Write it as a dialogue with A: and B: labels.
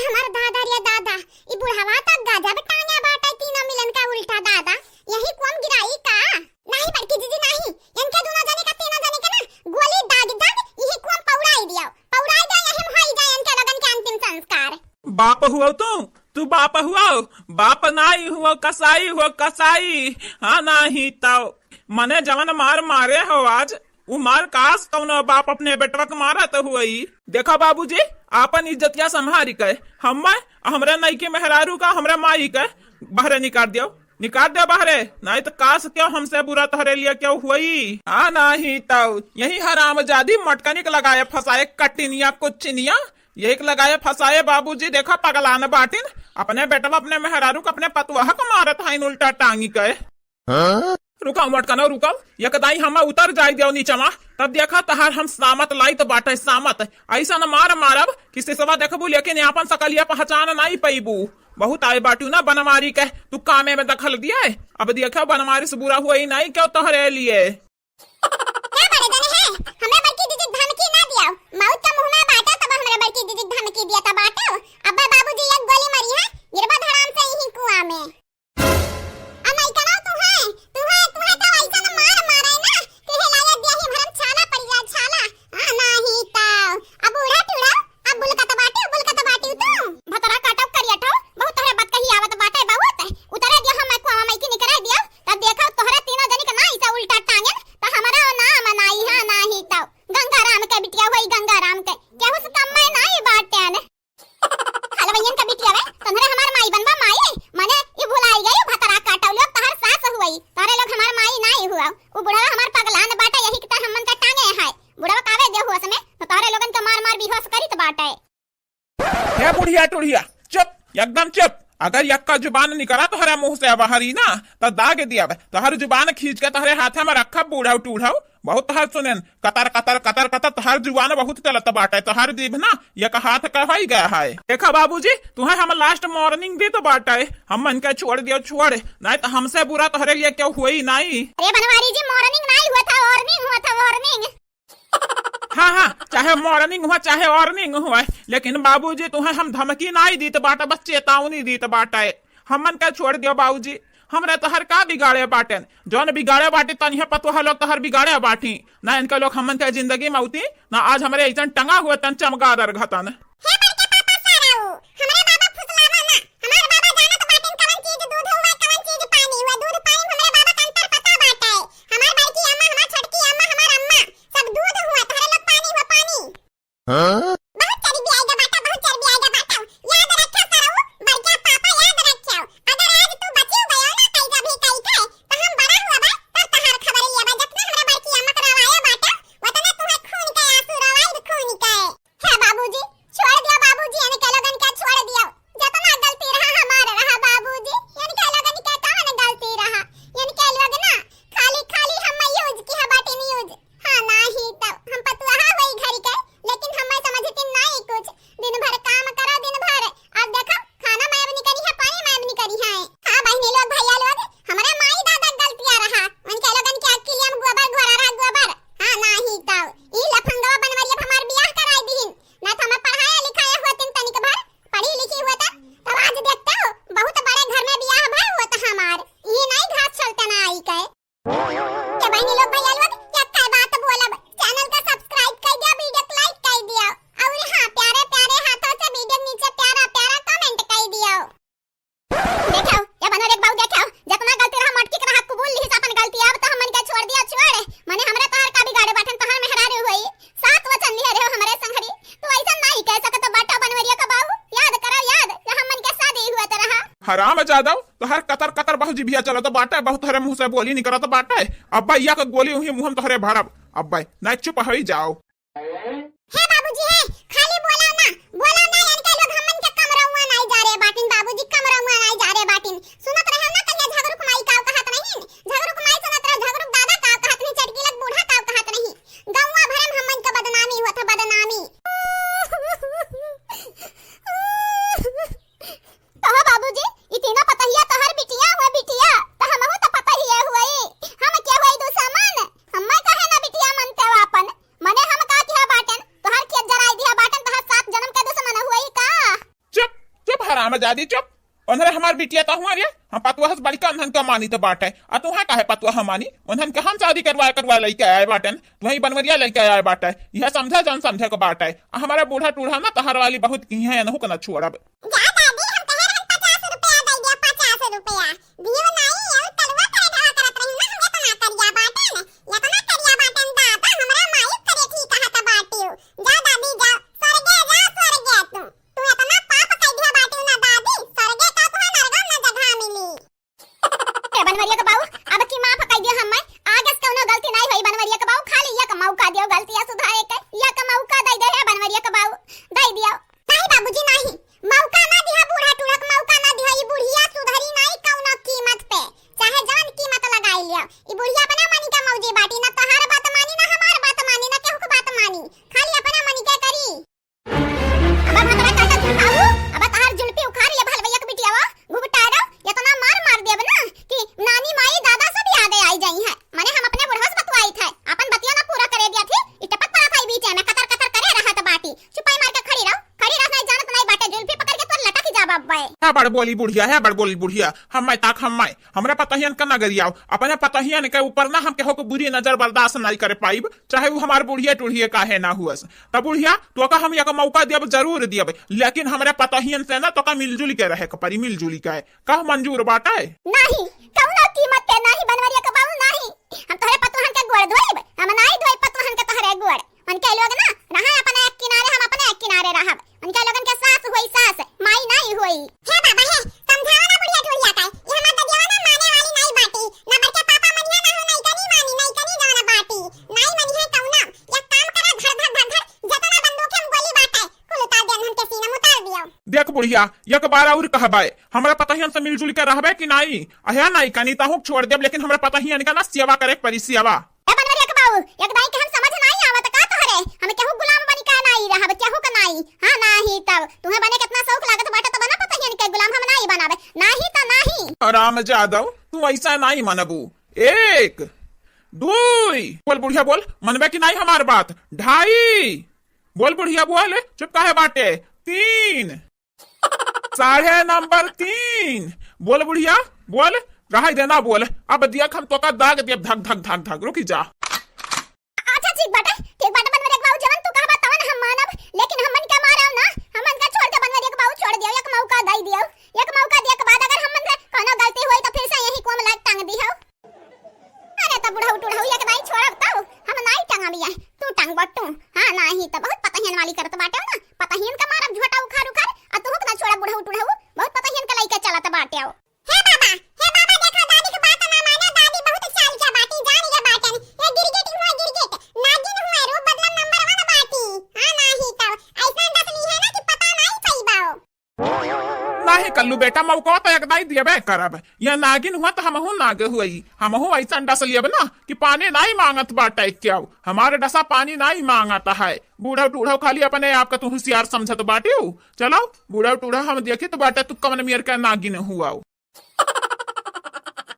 A: हमार दादा रे दादा ई बुढ़ावा तक गजब टांगे बाटे तीनों मिलन का उल्टा दादा यही कोम गिराई का नहीं बड़की दीदी नहीं इनके दोनों जने का तीनों जने का ना गोली दाग दाग यही कोम पौड़ाई दे यही होई जाए इनके लगन के अंतिम संस्कार।
B: बाप हुआ तू बाप हुआ बाप नहीं हुआ कसाई हुआ कसाई। हाँ नहीं तो मने जवन मार मारे हो आज वो मार काश कौन बाप अपने बेटवा के मारा तो हुआ ही। देखो बाबूजी आपन इज्जतिया संभारी के हमरा नई के मेहरारू का हमरा माई के बहरे निकाल दियो बहरे नहीं तो काश क्यों हमसे बुरा तोहरे लिए क्यों हुई। हाँ नहीं तो यही हरामजादी मटकनिक लगाए फसाए कटिनिया कुचिनिया यही लगाए फसाए। बाबूजी देखो पगलान बाटिन अपने बेटवा अपने मेहरारू को अपने पतुआ को मारत है उल्टा टांगी के। रुकाओ मटकनो रुकाओ यकदाई हम उतर जाई दियो नीचवा तब देखा तहार हम सामत लाई तो बाटे सामत ऐसा न मारब किसी सवा देखबू लेकिन यहाँ सकलिया पहचान नहीं पैबू। बहुत आए बाटू ना बनमारी के तू कामे में दखल दिया है अब देखो बनमारी से बुरा हुआ ही नहीं क्यों तोहरे लिए।
A: क्या बड़े दने हैं हमरा बड़की दीदी धमकी ना दियो मौत का मुंह में बाटा तब हमरा बड़की दीदी धमकी दिया था बाटा अब बाबूजी एक गोली मारी है गिरबा धड़ाम से यही कुआं में। अब नहीं करो तू है तो ऐसा न मारे ना कि हिलाया दिया ही भरम छाला पड़ गया छाला। हां नहीं तो अब उड़ा टुड़ा अब बुल का तो बाटी तू भतरा काटब करिया ठो बहुत तोहरे बात कही आवत बाटे बहुत उतरे दियो हम कुआं में की निकरा दियो तब देखो तोहरा तीनों जनी का ना ऐसा उल्टा टांगे तो हमारा नाम नहीं। हां नहीं तो गंगाराम के बिटिया होई गंगाराम के केहू से कम में नहीं बाटे ने हलवैयन का बिटिया वे तोहरे हमार माई बनबा माई माने ई भुलाई गई भतरा काटौलियो तहर सास हुई तारे लोग हमार माई नहीं हुआ वो बुढ़ा हमार पगलान बाटा यही के हमन का टांगे है बुढ़वा कावे दे हुआ समय तो तारे लोगन का मार बेहोश करित बाटे।
B: हे बुढ़िया टुढ़िया चुप एकदम चुप अगर यक्का जुबान निकला तोहरे मुंह से बाहरी ना तो दाग दिया तोहर जुबान खींच के तोहरे हाथे में रखा बूढ़ा टूढ़ाऊ बहुत तोहर सुनेन कतर कतर कतर कतर तोहर जुबान बहुत चलत बाटे तोहर जीभ ना एक हाथ कहवाई गया है। देखा बाबूजी तुम्हें हम लास्ट मॉर्निंग दी तो बाटे हम मन के छोड़ दियो छोड़ नहीं तो हमसे बुरा तोहरे लिए क्यों हुई नहीं।
A: अरे बनवारी जी मॉर्निंग नहीं हुआ था वार्निंग हुआ था वार्निंग।
B: हाँ चाहे मॉर्निंग हुआ चाहे वार्निंग हुआ लेकिन बाबूजी तुम्हें हम धमकी नहीं दी तो बाटा बस चेतावनी दी तो बाटा हम मन का छोड़ दियो बाबूजी हमरे तोहर का बिगाड़े बाटे जौन बिगाड़े बाटे तनिया पतोह लोग तोहर बिगाड़े बाटी ना इनका लोग हमन के जिंदगी में उती ना आज हमारे ऐसा टंगा हुआ तन चमगादड़ घतन। हराम जादव तो हर कतर कतर बहुत जिभिया चलो तो बाटा बहुत हरे मुंह से बोली निकला तो बाटा है अब भाई या का गोली हुई मुंह तोहरे भरब अब भाई ना चुप हो जाओ।
A: हे बाबूजी है खाली बोला ना यानी के लोग हमन के कमरा हुआ नहीं जा रहे बाटिन बाबूजी कमरा हुआ नहीं जा रहे बाटिन सुनत रहे ना कन्या झगड़ू कुमाई का कहत नहीं झगड़ू कुमाई सुनत रहे झगड़ू दादा का कहत नहीं चटकी लग बूढ़ा का कहत नहीं गौवा भरम हमन का बदनामी हुआ था बदनामी। तो बाबूजी इतना पतहिया तोहर बिटिया हुआ बिटिया तो हमहु तो पतहिया हुई हम क्या हुई दो सामान हम कहे ना बिटिया मनते अपन मने हम का किया बाटन
B: हराम जादी चुप उन्हरे हमार बिटिया तो हुआ रे हम पतुआ हस बड़का उन्हन का मानी तो बाटे आ तू है काहे पतुआ हम मानी उन्हन के हम शादी करवा लइके आए बाटन तू ही बनवरिया लइके आए बाटे यह समझा जन समझे को बाटे हमारा बूढ़ा टूढ़ा ना तहर वाली बहुत की है नहु कना छोड़ब
A: जा दादी हम तहर हम 50 रुपया दे दिया 50 रुपया दियो नहीं और तलवा करे ढवा करत रही ना हमें तो ना करिया बाटन या तो ना करिया बाटन दादा हमरा माई करे ठीक कहत बाटियो जा दादी जा स्वर्गे तू इतना पाप कई दिया बाटियो ना दादी स्वर्गे का तो नरक ना जगह मिली ए बनवरिया के बाऊ अब की माफ कई दिया हम आगे से कोनो गलती नहीं होई बनवरिया के बाऊ खाली या का मौका दियो गलतियां सुधारे के या का मौका दे दे है बनवरिया के बाऊ दे दियो नहीं बाबूजी नहीं मौका ना दिया बूढ़ा टूढ़ा मौका ना दिया ई बुढ़िया सुधरी नहीं कौनो कीमत पे चाहे जान कीमत लगाई लियो ई बुढ़िया अपना मानी का मौजी बाटी ना तोहार बात मानी ना हमार बात मानी ना केहू के बात मानी खाली अपना मानी के करी अब भतरा काटा तू खाऊ अब तोहार जुल्फी उखाड़ ले भलवैया के बिटिया घुबटारो या तो ना मार देब ना कि नानी माई दादा सब याद आई जाई है माने हम अपने बुढ़ास बतवाई थे अपन बतिया ना पूरा करे दिया थी ई टपक पड़ा था बीच में कतर कतर करे रहत बाटी चुपाई मार के खड़ी रहो नहीं जानत नहीं बाटे जुल्फी पकड़ के तोर लटक जा बाबा
B: है बड़ बोली बुढ़िया है बड़ बोली बुढ़िया हम मैं ताक हम मैं हमरा पतहियन का नगर आओ अपने पतहियन के ऊपर ना हम केहो को बुरी नजर बर्दाश्त नहीं करे पाइब चाहे वो हमार बुढ़िया टूढ़िया काहे ना हुअस तब बुढ़िया तो का हम एक मौका देब जरूर देब लेकिन हमरा पतहियन से ना तो का मिलजुल के रहे परी मिलजुल के का मंजूर बाटे
A: नहीं कौनो कीमत पे नहीं बनवरिया के बाऊ नहीं हम तोहरे पतोहन के गोड़ धोइब हम नहीं धोइ पतोहन के तोहरे गोड़ उनके लोग ना रहा अपने एक किनारे हम अपने एक किनारे रहब उनके लोगन के सास होई सास माई नहीं होई हे बाबा हे समझाओ ना बुढ़िया टुड़िया का ये हमार ददिया ना माने वाली नहीं बाटी ना बड़के पापा मनिया ना हो नहीं कनी मानी नहीं कनी जवाना बाटी नहीं मनी है कौना एक काम करा धर जतना बंदूक हम गोली बाटे कुल उतार देन हम के सीना में उतार दियो
B: देख बुढ़िया एक बार और कहबे हमरा पतहियन से मिलजुल के रहबे कि नहीं अहे नहीं कनी ताहू छोड़ देब लेकिन हमरा पतहियन का ना सेवा करे परी सेवा
A: ए बनवरिया के बाऊ एक दाई के हम समझ नहीं आवत का तोहरे हम केहू गुलाम बनी का नहीं रहब केहू का नहीं हां नहीं तब तुम्हें बने कितना शौक लागत बाटे तो बना पतहियन के गुलाम हम नहीं बनावे नहीं तो नहीं
B: राम जादव तू ऐसा नहीं मनबू 1 2 बोल बुढ़िया बोल मनबे कि नहीं हमार बात 2.5 बोल बुढ़िया बोल चुप काहे बाटे 3 साढ़े नंबर 3 बोल बुढ़िया बोल रहाई देना बोल अब दिया हम तो का दाग देब धक धक धक धक रुकी जा
A: अच्छा ठीक बाटे बनवरिया के बाऊ जवन तू कहबा तवन हम मानब लेकिन हमन के मारब ना हमन का छोड़ के बनवरिया के बाऊ छोड़ दियो एक मौका दई दियो एक मौका दिया के बाद अगर हमन से कोनो गलती होई तो फिर से यही कोम लाग टांग दियो अरे त बुढ़ा उठा या के दाई छोड़ब तब हम नहीं टांगबिया तू टांग बट्टू हां नहीं त बहुत पतहियन वाली करत बाटे ना पतहियन का मारब झोटा उखाड़ आ तू ना छोड़ा बुढ़ा उठा बहुत पतहियन का लइका चलत बाटे हे बाबा देखो दादी के बात ना माने दादी बहुत चाल क्या बाटी जान ये बाटन ये गिरगिट नागिन हुआ रूप बदलम नंबर 1 बाटी हां नहीं तो ऐसा डसनी है ना कि पता नहीं पैबाओ
B: नहीं कल्लू बेटा मौका तो एक नहीं दिए करब ये नागिन हुआ तो हमहू नाग हुई हमहू ऐसा डस लियब ना कि पानी नहीं मांगत बाटे क्या हमारे डसा पानी नहीं मांगता है बूढ़ा टूढ़ा खाली अपने आप का तू होशियार समझत बाटे चलो बूढ़ा टूढ़ा हम देखे तो बाटे तू कमन मेर का नागिन हुआ